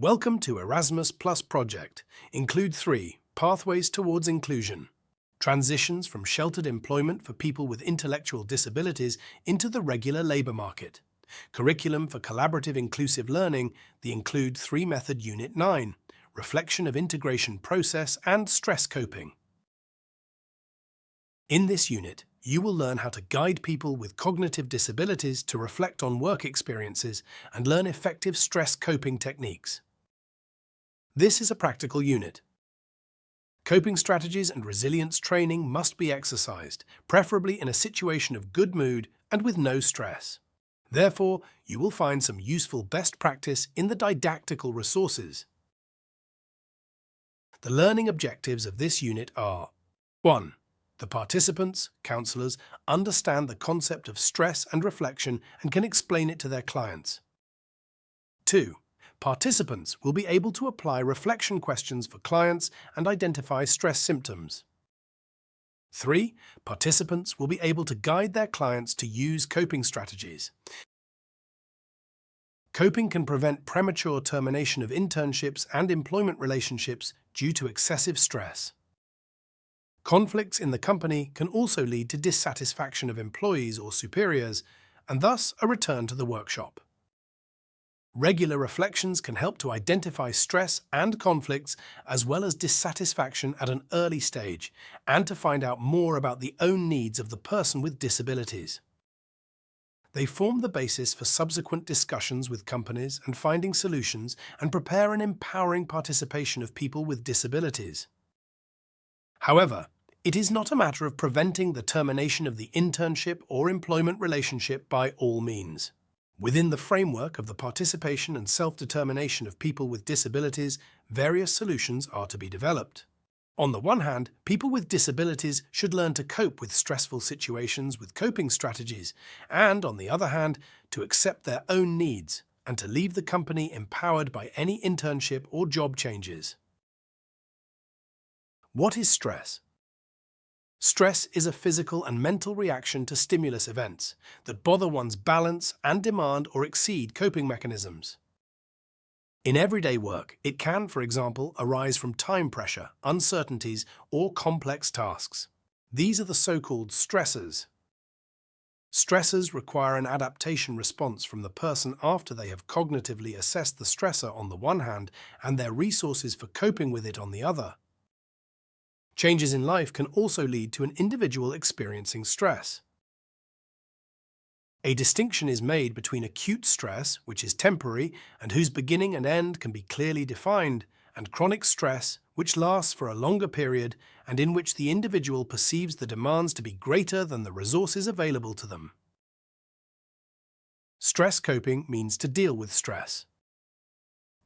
Welcome to Erasmus Plus project, Include3 Pathways Towards Inclusion. Transitions from sheltered employment for people with intellectual disabilities into the regular labour market. Curriculum for Collaborative Inclusive Learning, the Include3 Method Unit 9. Reflection of Integration Process and Stress Coping. In this unit, you will learn how to guide people with cognitive disabilities to reflect on work experiences and learn effective stress coping techniques. This is a practical unit. Coping strategies and resilience training must be exercised, preferably in a situation of good mood and with no stress. Therefore, you will find some useful best practice in the didactical resources. The learning objectives of this unit are: 1. The participants, counsellors, understand the concept of stress and reflection and can explain it to their clients. 2. Participants will be able to apply reflection questions for clients and identify stress symptoms. 3. Participants will be able to guide their clients to use coping strategies. Coping can prevent premature termination of internships and employment relationships due to excessive stress. Conflicts in the company can also lead to dissatisfaction of employees or superiors, and thus a return to the workshop. Regular reflections can help to identify stress and conflicts as well as dissatisfaction at an early stage and to find out more about the own needs of the person with disabilities. They form the basis for subsequent discussions with companies and finding solutions and prepare an empowering participation of people with disabilities. However, it is not a matter of preventing the termination of the internship or employment relationship by all means. Within the framework of the participation and self-determination of people with disabilities, various solutions are to be developed. On the one hand, people with disabilities should learn to cope with stressful situations with coping strategies, and on the other hand, to accept their own needs and to leave the company empowered by any internship or job changes. What is stress? Stress is a physical and mental reaction to stimulus events that bother one's balance and demand or exceed coping mechanisms. In everyday work, it can, for example, arise from time pressure, uncertainties, or complex tasks. These are the so-called stressors. Stressors require an adaptation response from the person after they have cognitively assessed the stressor on the one hand and their resources for coping with it on the other. Changes in life can also lead to an individual experiencing stress. A distinction is made between acute stress, which is temporary and whose beginning and end can be clearly defined, and chronic stress, which lasts for a longer period and in which the individual perceives the demands to be greater than the resources available to them. Stress coping means to deal with stress.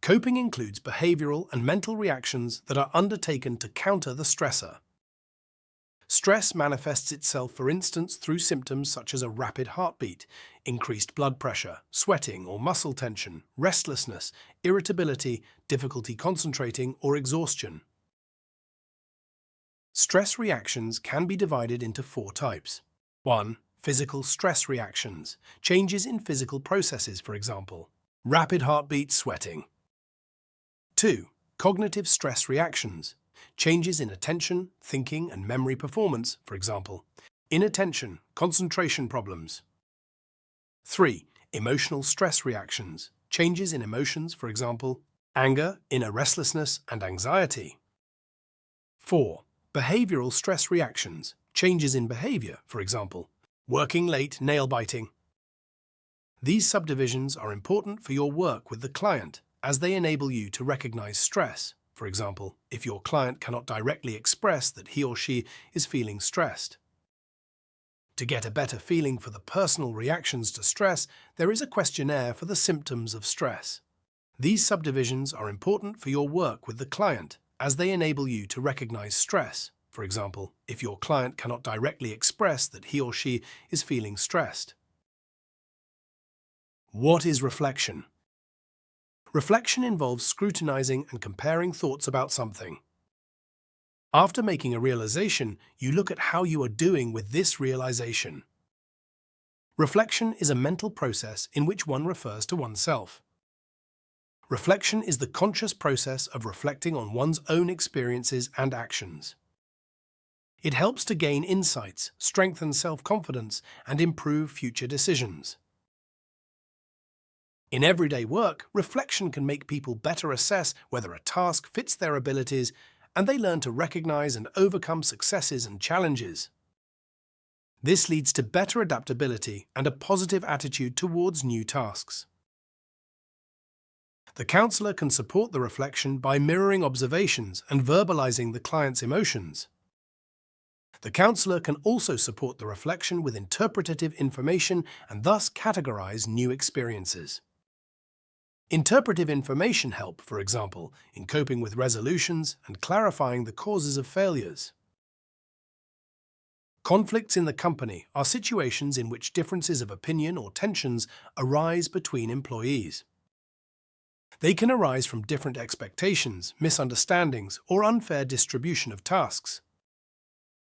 Coping includes behavioral and mental reactions that are undertaken to counter the stressor. Stress manifests itself, for instance, through symptoms such as a rapid heartbeat, increased blood pressure, sweating or muscle tension, restlessness, irritability, difficulty concentrating, or exhaustion. Stress reactions can be divided into 4 types. 1. Physical stress reactions, changes in physical processes, for example, rapid heartbeat, sweating. 2. Cognitive stress reactions, changes in attention, thinking, and memory performance, for example, inattention, concentration problems. 3. Emotional stress reactions, changes in emotions, for example, anger, inner restlessness, and anxiety. 4. Behavioral stress reactions, changes in behavior, for example, working late, nail biting. These subdivisions are important for your work with the client, as they enable you to recognize stress. For example, if your client cannot directly express that he or she is feeling stressed. To get a better feeling for the personal reactions to stress, there is a questionnaire for the symptoms of stress. These subdivisions are important for your work with the client, as they enable you to recognize stress. For example, if your client cannot directly express that he or she is feeling stressed. What is reflection? Reflection involves scrutinizing and comparing thoughts about something. After making a realization, you look at how you are doing with this realization. Reflection is a mental process in which one refers to oneself. Reflection is the conscious process of reflecting on one's own experiences and actions. It helps to gain insights, strengthen self-confidence, and improve future decisions. In everyday work, reflection can make people better assess whether a task fits their abilities, and they learn to recognize and overcome successes and challenges. This leads to better adaptability and a positive attitude towards new tasks. The counselor can support the reflection by mirroring observations and verbalizing the client's emotions. The counselor can also support the reflection with interpretative information and thus categorize new experiences. Interpretive information help, for example, in coping with resolutions and clarifying the causes of failures. Conflicts in the company are situations in which differences of opinion or tensions arise between employees. They can arise from different expectations, misunderstandings, or unfair distribution of tasks.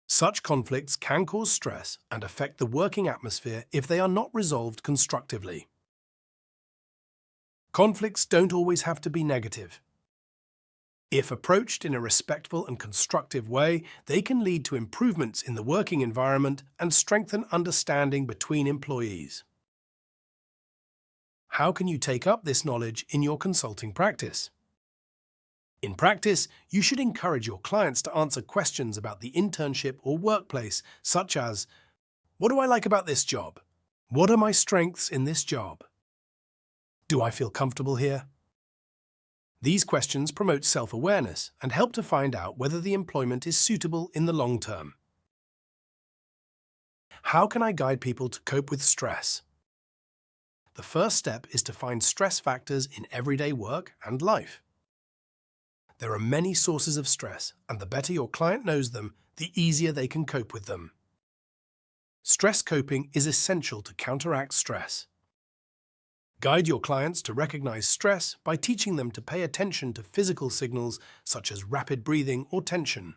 Such conflicts can cause stress and affect the working atmosphere if they are not resolved constructively. Conflicts don't always have to be negative. If approached in a respectful and constructive way, they can lead to improvements in the working environment and strengthen understanding between employees. How can you take up this knowledge in your consulting practice? In practice, you should encourage your clients to answer questions about the internship or workplace, such as, "What do I like about this job? What are my strengths in this job? Do I feel comfortable here?" These questions promote self-awareness and help to find out whether the employment is suitable in the long term. How can I guide people to cope with stress? The first step is to find stress factors in everyday work and life. There are many sources of stress, and the better your client knows them, the easier they can cope with them. Stress coping is essential to counteract stress. Guide your clients to recognize stress by teaching them to pay attention to physical signals such as rapid breathing or tension.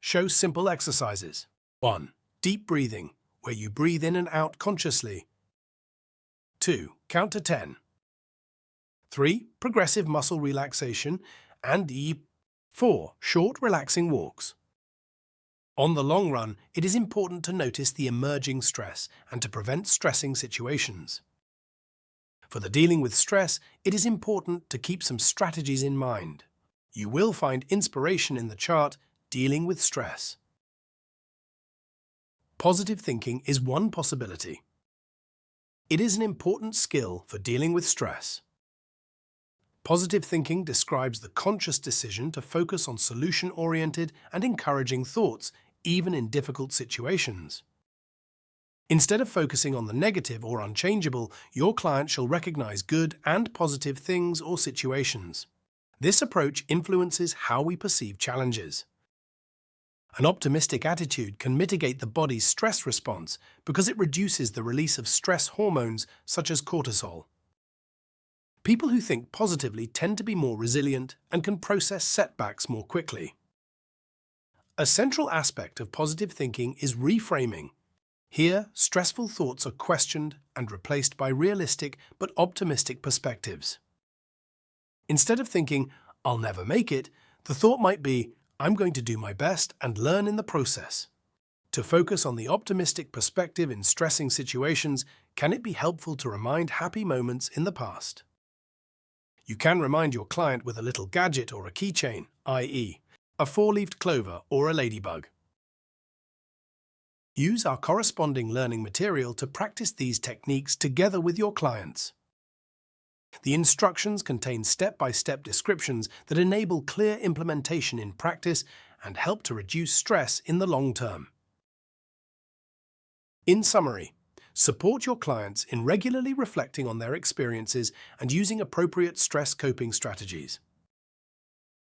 Show simple exercises. 1. Deep breathing, where you breathe in and out consciously. 2. Count to 10. 3. Progressive muscle relaxation. And 4. Short, relaxing walks. On the long run, it is important to notice the emerging stress and to prevent stressing situations. For the dealing with stress, it is important to keep some strategies in mind. You will find inspiration in the chart Dealing with Stress. Positive thinking is one possibility. It is an important skill for dealing with stress. Positive thinking describes the conscious decision to focus on solution-oriented and encouraging thoughts, even in difficult situations. Instead of focusing on the negative or unchangeable, your client shall recognize good and positive things or situations. This approach influences how we perceive challenges. An optimistic attitude can mitigate the body's stress response because it reduces the release of stress hormones such as cortisol. People who think positively tend to be more resilient and can process setbacks more quickly. A central aspect of positive thinking is reframing. Here, stressful thoughts are questioned and replaced by realistic but optimistic perspectives. Instead of thinking, "I'll never make it," the thought might be, "I'm going to do my best and learn in the process." To focus on the optimistic perspective in stressing situations, can it be helpful to remind happy moments in the past? You can remind your client with a little gadget or a keychain, i.e., a four-leaved clover or a ladybug. Use our corresponding learning material to practice these techniques together with your clients. The instructions contain step-by-step descriptions that enable clear implementation in practice and help to reduce stress in the long term. In summary, support your clients in regularly reflecting on their experiences and using appropriate stress coping strategies.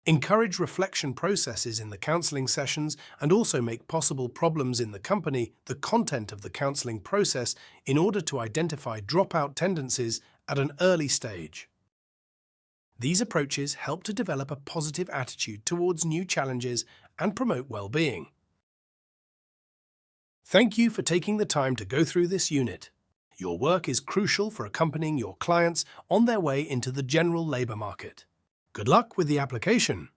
Encourage reflection processes in the counseling sessions and also make possible problems in the company the content of the counseling process in order to identify dropout tendencies at an early stage. These approaches help to develop a positive attitude towards new challenges and promote well-being. Thank you for taking the time to go through this unit. Your work is crucial for accompanying your clients on their way into the general labour market. Good luck with the application!